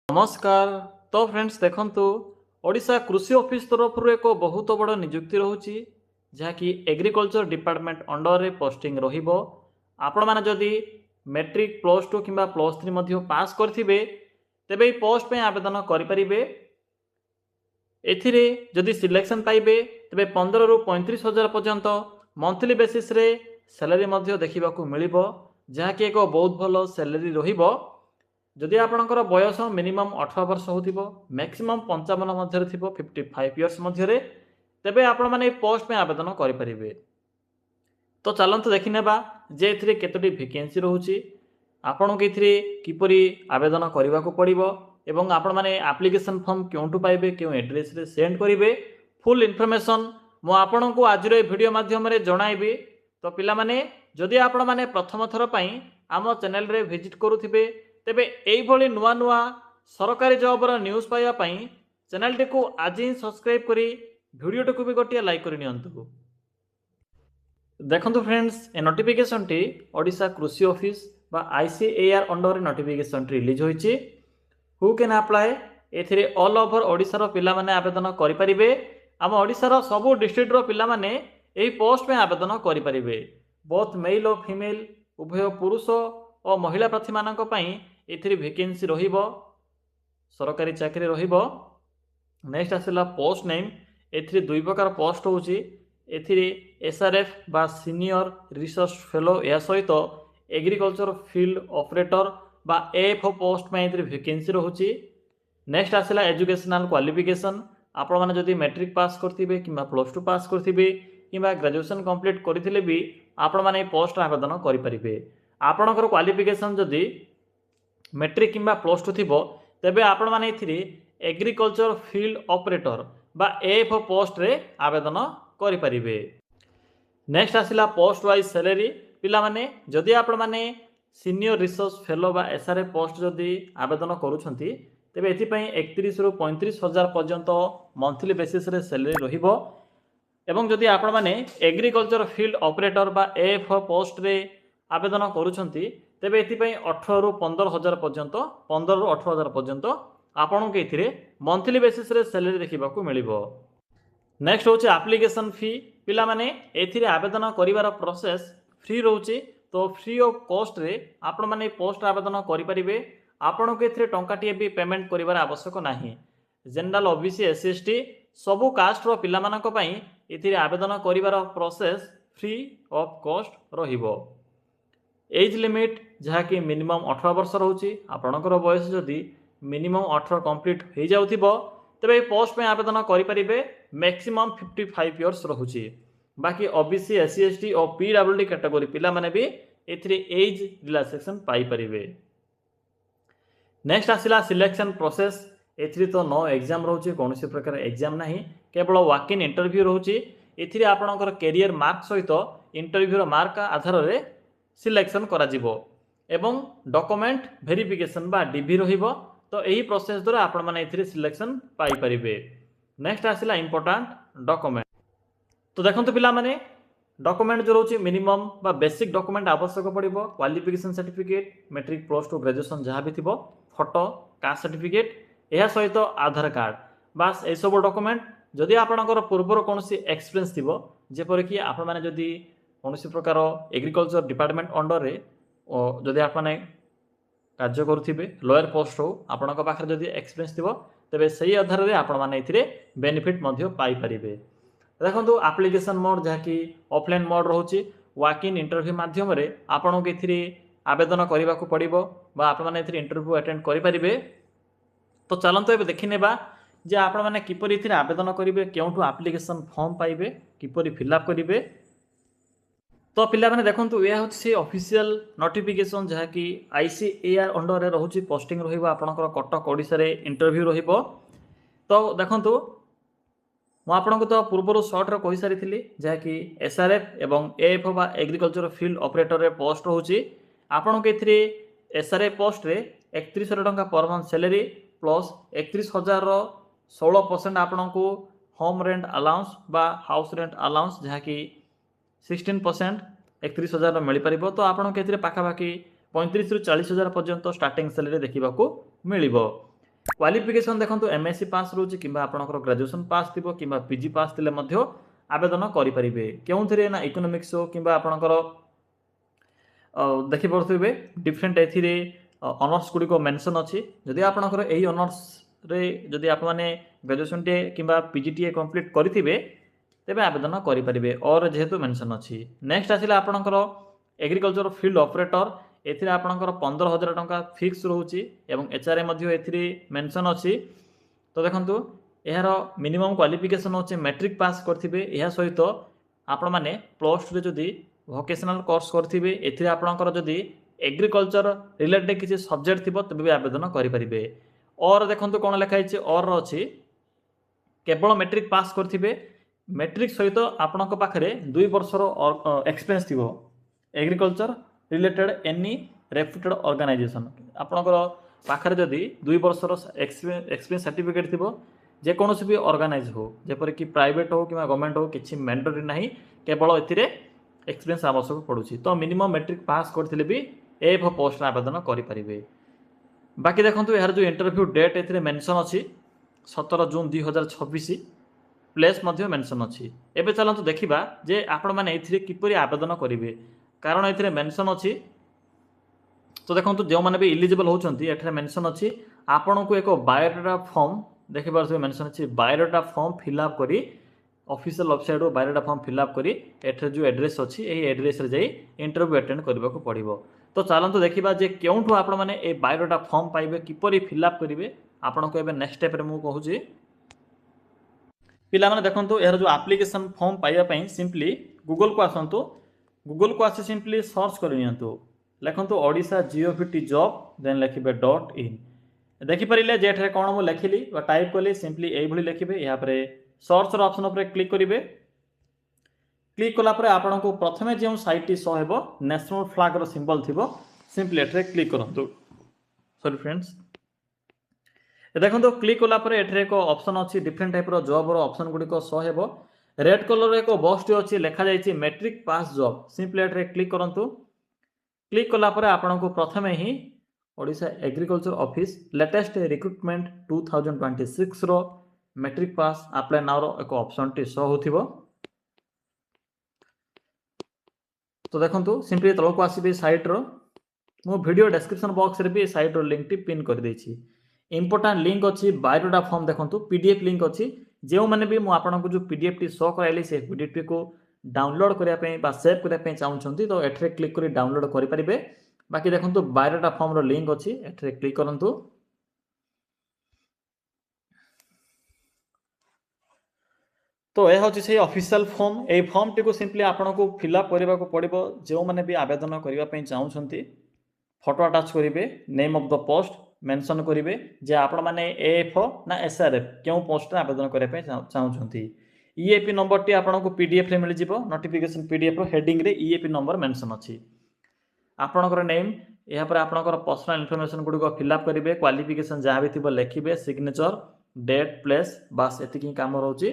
नमस्कार। तो फ्रेंड्स देखंतु ओडिशा कृषि ऑफिस तरफ एक बहुत बड़ नियुक्ति रोची जहाँकि एग्रीकल्चर डिपार्टमेंट अंडर रे पोस्टिंग रहिबो। आपण माने जदि मैट्रिक प्लस टू किंबा प्लस थ्री मध्य पास करथिबे तेबे ई पोस्ट पे आवेदन करि परिबे। एथिरे जदि सिलेक्शन पाइबे तेबे 15 रु 35 हजार पर्यंत मंथली बेसिस रे सैलरी मध्य देखिबाकू मिलिबो, जहाँकि एक बहुत भल सैलरी रहिबो। जदि आपणकर बयस मिनिमम 18 वर्ष होथिबो, मैक्सिमम 55 मध्य थिबो 55 इयर्स मध्य, तेबे आपण माने पोस्ट पे आवेदन करि परिबे। तो चलंतु देखि नेबा जे एथिरे केतोटी वैकेंसी रहूची, आपणक एथिरे किपरि आवेदन करिबाकू पड़िबो एवं आपण माने एप्लिकेशन फॉर्म केउंटू पाइबे, केउ एड्रेस रे सेंड करिवे, फुल इन्फॉर्मेशन मो आपणकू आज रे वीडियो माध्यम रे जणाइबी। तो पिला माने जदि आपण माने प्रथम थर पई आम चैनल रे विजिट करूथिबे तेबे एई भली नुआ नुआ सरकारी जॉब रो न्यूज़ पाइबा पई चैनल टी को आज ही सब्सक्राइब करी वीडियो टी को भी गोटिया लाइक करि नियंतु। देखंतु फ्रेंड्स ए नोटिफिकेशन टी ओडिशा कृषि ऑफिस बा आईसीएआर अंडर नोटिफिकेशन रिलीज होईची। हु कैन अप्लाई एथिरे ऑल ओवर ओडिशा रो पिला माने आवेदन करि परिबे। आम ओडिशा रो सबु डिस्ट्रिक्ट रो पिला माने एही पोस्ट में आवेदन करि परिबे। बोथ मेल और फीमेल उभय पुरुष और महिला प्रार्थी मानक पई एथिरे वैकेंसी रहिबो, सरकारी चाकरी रहिबो। नेक्स्ट आसिला पोस्ट नेम, एथिरे दुई प्रकार पोस्ट होउची। एथिरे एसआरएफ बा सीनियर रिसर्च फेलो या सहित एग्रीकल्चर फील्ड ऑपरेटर बा एएफओ पोस्ट में एथिरे वैकेंसी रहूची। नेक्स्ट आसिला एजुकेशनल क्वालिफिकेशन, आपण माने जदि मैट्रिक पास करथिबे किंबा प्लस टू पास करथिबे किंबा ग्रेजुएशन कंप्लीट करथिले भी आपण माने पोस्ट आवेदन करि परिबे। आपणकर क्वालिफिकेशन जदि मैट्रिक किंबा प्लस टू थिबो तेबे आपण माने एथिरे एग्रीकल्चर फील्ड ऑपरेटर बा एएफओ पोस्ट रे आवेदन करि परिबे। नेक्स्ट आसिला पोस्ट वाइज सैलरी, पिला माने जदि आपण माने सीनियर रिसर्च फेलो बा एसआरएफ पोस्ट जदि आवेदन करूछंती तेबे एथि पई 31 रु 35 हजार पर्यंत मंथली बेसिस रे सैलरी रहिबो। एवं जदि आपण माने एग्रीकल्चर फील्ड ऑपरेटर बा एएफओ पोस्ट रे आवेदन करूछंती तेबे एथि पई 18 रु 15 हजार पर्यंत 15 रु 18 हजार पर्यंत आपण के एथिरे मंथली बेसिस रे सैलरी देखिबाकू मिलिबो। नेक्स्ट होचे एप्लिकेशन फी, पिला माने एथिरे आवेदन करिवार प्रोसेस फ्री रहउची। तो फ्री ऑफ कॉस्ट रे आपण माने पोस्ट आवेदन करि परिबे। आपण के एथिरे टंकाटिए भी पेमेंट करिवार आवश्यक नाही। जनरल ओबीसी एससी एसटी सबु कास्ट रो पिला मानक पई एथिरे आवेदन करिवार प्रोसेस फ्री ऑफ कॉस्ट रहिबो। एज लिमिट जहाँ कि मिनिमम 18 वर्ष रोचे, आपणकर बयस जदि मिनिमम 18 कंप्लीट हो जाउथिबो तेबे पोस्ट में आवेदन करि परिबे। मैक्सिमम 55 इयर्स रहुची। बाकी ओबीसी एससी एसटी और पीडब्ल्यूडी कैटेगरी पिला माने भी एथिरे एज रिलैक्सेशन पाई परिबे। नेक्स्ट आसिला सिलेक्शन प्रोसेस, एथिरे तो नो एग्जाम रोचे, कोनोसी प्रकार एग्जाम नाही, केवल वॉक इन इंटरव्यू रोचे। एथिरे आपणकर कैरियर मार्क सहित इंटरव्यू मार्क आधार रे सिलेक्शन करा जिवो एवं डॉक्यूमेंट वेरिफिकेशन बा डीबी रहिबो। तो यही प्रोसेस द्वारा आपण माने एथिरे सिलेक्शन पाई परिबे। नेक्स्ट आसिला इंपोर्टेंट डॉक्यूमेंट, तो देखंतु पिला माने डॉक्यूमेंट जो रोची मिनिमम बा बेसिक डॉक्यूमेंट आवश्यक पड़िबो। Qualification certificate, matric plus two graduation जहाँ भी थिबो, फोटो, कास्ट सर्टिफिकेट, यह सहित आधार कार्ड, बास ए सब डॉक्यूमेंट। जदि आपणकर पूर्वर कोनोसी एक्सपीरियंस थिबो, जेपर कि आपण माने जदि कोनोसी प्रकार एग्रीकल्चर डिपार्टमेंट अंडर रे जदि आपण माने कार्य करुथिबे, लोअर पोस्ट हो, आपणक पाखरे जदि एक्सपीरियंस थिबो तेबे सही आधार रे आपण माने एथिरे बेनिफिट मध्य पाई परिबे। देखंतु एप्लिकेशन मोड जहाँ कि ऑफलाइन मोड रहउची, वॉक इन इंटरव्यू माध्यम रे आपण के एथिरे आवेदन करिबाकू पड़िबो बा आपण माने एथिरे इंटरव्यू अटेंड करि परिबे। तो चलंतु एबे देखि नेबा जे आपण माने किपरि एथिरे आवेदन करिवे, केउठु एप्लिकेशन फॉर्म पाइबे, किपरि फिलअप करिवे। तो पिला माने देखंतु या होछि ऑफिशियल नोटिफिकेशन जहाँ कि आईसीएआर अंडर रे रहउची पोस्टिंग रहिबो। आपणकर कटक ओडिसा रे इंटरव्यू रहिबो। तो देखंतु मु आपनको तो पूर्व सर्ट रे कहि सारी थिली जहाँ कि एसआरएफ एवं एएफओ बा एग्रीकल्चर फील्ड ऑपरेटर रे पोस्ट रहउची। आपण के एथिरे एसआरएफ पोस्ट रे 31,000 टंका पर मंथ सैलरी प्लस 31,000 रो 16% आपनको होम रेंट अलाउंस बा हाउस रेंट अलाउंस जहाँ कि 16% 31,000 मिल पार। तो आपको पाखापाखि 35 रु 40,000 पर्यंत स्टार्टिंग सैलरी देखा मिल। क्वालिफिकेशन देखो एमएससी पास रोचे कि आपंकर ग्रेजुएशन पास थी कि पीजी पास थे आवेदन करेंगे क्यों ना इकोनोमिक्स हो कि आपंकर देखिपे डिफरेन्ट ए अनर्स गुड़िक मेनसन अच्छी जदि आपंकर यही अनर्स जदि आप ग्रेजुएशन टे कि पीजी टी कंप्लीट करेंगे तेज आवेदन करेंगे और जेहेतु मेनसन अच्छी नेक्स्ट आसला आपंकर एग्रीकल्चर फील्ड ऑपरेटर एथिरे आपंकर 15,000 टंका फिक्स रोचे एचआरए मेनसन अच्छी तो देखो यार मिनिमम क्वालिफिकेशन होचे मैट्रिक पास करेंगे यह सहित आपण मैंने प्लस टू जदि वोकेशनल कोर्स करेंगे एथिरे आपंकर जदि एग्रीकल्चर रिलेटेड किसी सब्जेक्ट थी तेज भी आवेदन करेंगे और देखो कौन लिखाई और अच्छी केवल मैट्रिक पास करेंगे मैट्रिक सहित आपण पाखे 2 वर्षर एक्सपीरियंस थी agriculture related any reputed organisation आपणकर पाखे जदि 2 वर्षर एक्सपीरियंस सर्टिफिकेट थी जेकोसी भी ऑर्गेनाइज हो जेपर कि प्राइवेट हो कि गवर्नमेंट हो किसी मैंडेटरी ना केवल ए एक्सपीरियंस आवश्यक पड़ुछि तो मिनिमम मैट्रिक पास करथिले भी एफ पोस्ट आवेदन करेंगे बाकी देखो यार जो इंटरव्यू डेट ए मेनसन अच्छी 17 जून 2026 प्लेस मेनसन अच्छी एवं चलते देखा जे आपण मैंने किपरि आवेदन करेंगे कारण ये मेनसन अच्छी तो देखो जो मैंने भी इलिजिबल होती मेनसन अच्छी आपण को एक बायोडाटा फॉर्म देखिए मेनसन अच्छी बायोडाटा फॉर्म फिलअप करी official website biodata form fill up करी एठरे जो एड्रेस अच्छी यही एड्रेस रे जाई इंटरव्यू अटेंड करने को पड़ो तो चलते देखा जे क्योंठू आपण मैंने ये बायोडाटा फॉर्म पाइबे किपरि फिलअप करेंगे आपन को नैक्स्ट स्टेप रे मु कहूँ पिला माने देखंतु यार जो एप्लिकेशन फॉर्म पाइबा सिंपली गूगल को आसतु गूगल को आसी सिंपली सर्च कर लिखु ओडिशा जीओवीटी जॉब देन लिखे .in देखिपारे जेठे कौन मुझे लिखिली टाइप कली सिंपली यही लिखे यहाँ सर्च ऑप्शन उपर क्लिक करेंगे क्लिक कलापर आपन को प्रथमे जो साइट शो हो नेशनल फ्लैग सिंबल थी सिंपली एठे क्लिक करूँ सॉरी फ्रेंड्स देखो क्लिक कलापर एठे एक ऑप्शन अच्छी डिफरेंट टाइप जॉब ऑप्शन गुड़िक शो हो रेड कलर एक बॉक्स अच्छी लिखा जाइए मैट्रिक पास जॉब सिंपली एठे क्लिक करूँ क्लिक कलापर आपन को प्रथमे ही Odisha agriculture office latest recruitment 2026 रो मैट्रिक पास अप्लाई नाउ रो एक ऑप्शन टी शो होथिबो तो देखंतु सिंपली तल को आसीबे साइट रो मो वीडियो डिस्क्रिप्शन बॉक्स रे भी साइट रो लिंक टी पिन कर देछि इंपोर्टेंट लिंक अच्छी बायोडाटा फॉर्म देखंतु पीडीएफ लिंक अच्छी जो मैंने भी मु आपन को जो पीडीएफ टी शो कराइली से पीडीएफ टी को डाउनलोड करने बा सेव करने चाहते तो एठरे क्लिक कर डाउनलोड करेंगे बाकी देखो बायोडाटा फॉर्म रो लिंक अच्छी एठरे क्लिक करूँ तो यह हूँ से ऑफिशियल फॉर्म ये फॉर्म टी को सिंपली आपन को फिलअप करने को पड़ो जो मैंने भी आवेदन करने चाहते फोटो अटाच करेंगे name of the post mention करेंगे जे आपण मैंने एएफ ना एसआरएफ क्यों पोस्ट आवेदन करने चाहते ईएपी नंबर टी आपन को पीडीएफ रे मिल जिवो नोटिफिकेशन पीडीएफ रो हेडिंग रे ईएपी नंबर मेंशन अच्छी आपनकर नेम यहाँ पर आपनकर पर्सनल इनफॉरमेशन गुड़िक फिलअप करेंगे क्वालिफिकेशन जहाँ भी थी लिखे सिग्नेचर डेट प्लेस बास एति काम रोचे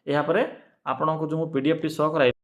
यहाँ पर आपन को जो पीडीएफ टी शो कराई